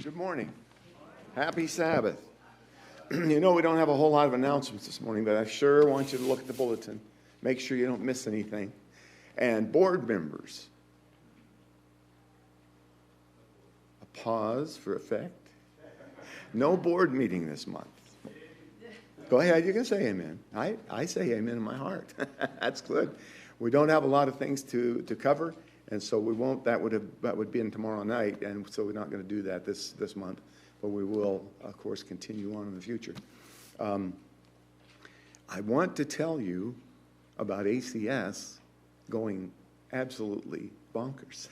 Good morning. Happy Sabbath. You know, we don't have a whole lot of announcements this morning, but I sure want you to look at the bulletin. Make sure you don't miss anything. And board members, a pause for effect. No board meeting this month. Go ahead, you can say amen. I say amen in my heart. That's good. We don't have a lot of things to cover, and so we won't. That would be in tomorrow night, and so we're not going to do that this month. But we will, of course, continue on in the future. I want to tell you about ACS going absolutely bonkers.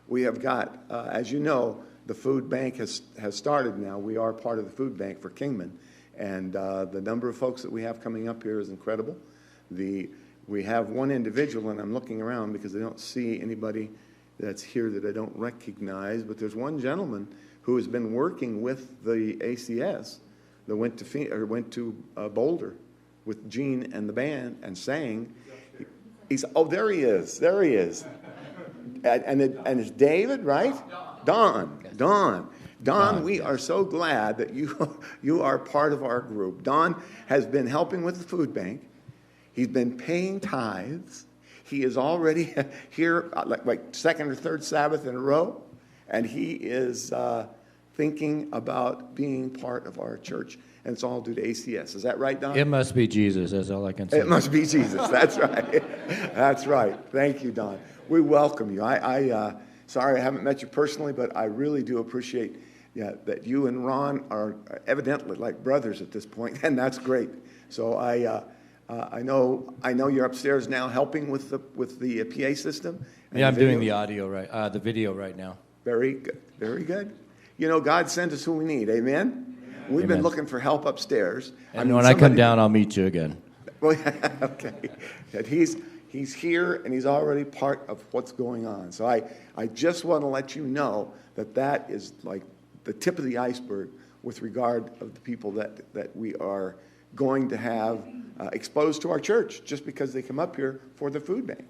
We have got, as you know, the food bank has started now. We are part of the food bank for Kingman, and the number of folks that we have coming up here is incredible. We have one individual, and I'm looking around because I don't see anybody that's here that I don't recognize, but there's one gentleman who has been working with the ACS that went to Boulder with Gene and the band and sang. There he is. And it's David, right? Don, we are so glad that you are part of our group. Don has been helping with the food bank. He's been paying tithes. He is already here like second or third Sabbath in a row, and he is thinking about being part of our church. And it's all due to ACS. Is that right, Don? It must be Jesus. That's all I can say. It must be Jesus. That's right. That's right. Thank you, Don. We welcome you. Sorry I haven't met you personally, but I really do appreciate that you and Ron are evidently like brothers at this point, and that's great. So I know you're upstairs now helping with the PA system. Yeah, I'm doing the audio the video right now. Very good. Very good. You know, God sent us who we need. Amen? We've been looking for help upstairs. And when I come down, I'll meet you again. Well, okay. That he's here, and he's already part of what's going on. So I just want to let you know that is like the tip of the iceberg with regard of the people that we are going to have exposed to our church just because they come up here for the food bank.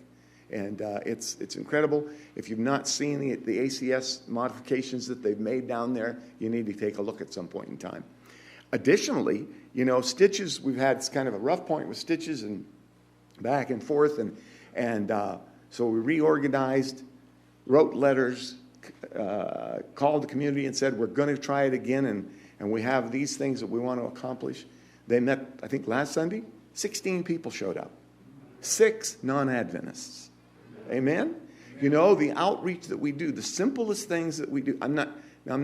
And it's incredible. If you've not seen the ACS modifications that they've made down there, you need to take a look at some point in time. Additionally, you know, Stitches, we've had kind of a rough point with Stitches and back and forth. And so we reorganized, wrote letters, called the community and said, we're going to try it again. And we have these things that we want to accomplish. They met, I think, last Sunday. 16 people showed up. 6 non-Adventists. Amen? You know, the outreach that we do, the simplest things that we do. I'm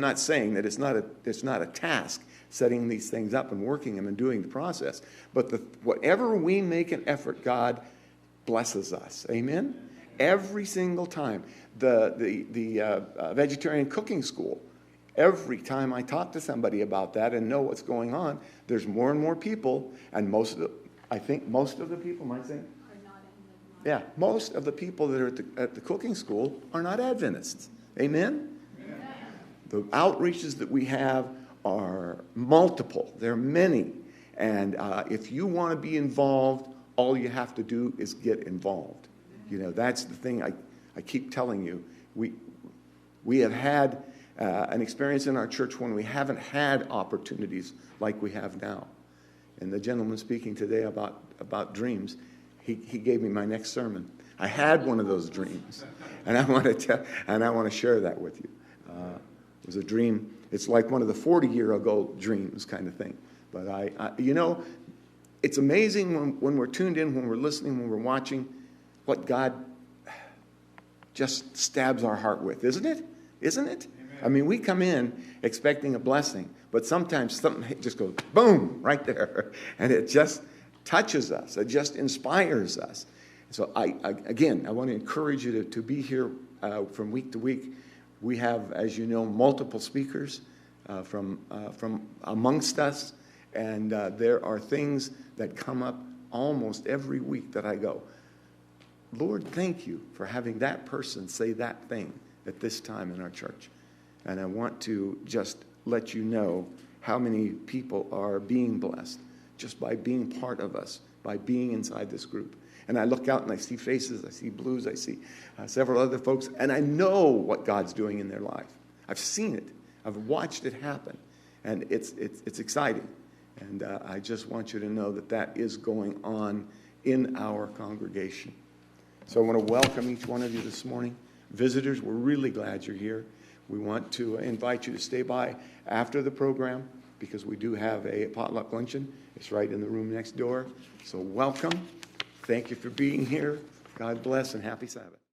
not saying that it's not a task setting these things up and working them and doing the process. But whatever we make an effort, God blesses us. Amen? Every single time. The vegetarian cooking school, every time I talk to somebody about that and know what's going on, there's more and more people, and I think most of the people, might say, yeah, most of the people that are at the cooking school are not Adventists. Amen? Amen? The outreaches that we have are multiple. There are many. And if you want to be involved, all you have to do is get involved. You know, that's the thing I keep telling you. We have had an experience in our church when we haven't had opportunities like we have now. And the gentleman speaking today about dreams, he gave me my next sermon. I had one of those dreams, and I want to share that with you. It was a dream. It's like one of the 40-year-ago dreams kind of thing. But you know, it's amazing when we're tuned in, when we're listening, when we're watching, what God just stabs our heart with, isn't it? Isn't it? Amen. I mean, we come in expecting a blessing, but sometimes something just goes boom right there, and it just touches us. It just inspires us. So I want to encourage you to be here from week to week. We have, as you know, multiple speakers from amongst us, and there are things that come up almost every week that I go, Lord, thank you for having that person say that thing at this time in our church. And I want to just let you know how many people are being blessed just by being part of us, by being inside this group. And I look out and I see faces, I see blues, I see several other folks, and I know what God's doing in their life. I've seen it. I've watched it happen, and it's exciting. And I just want you to know that that is going on in our congregation. So I want to welcome each one of you this morning. Visitors, we're really glad you're here. We want to invite you to stay by after the program because we do have a potluck luncheon. It's right in the room next door. So welcome. Thank you for being here. God bless and happy Sabbath.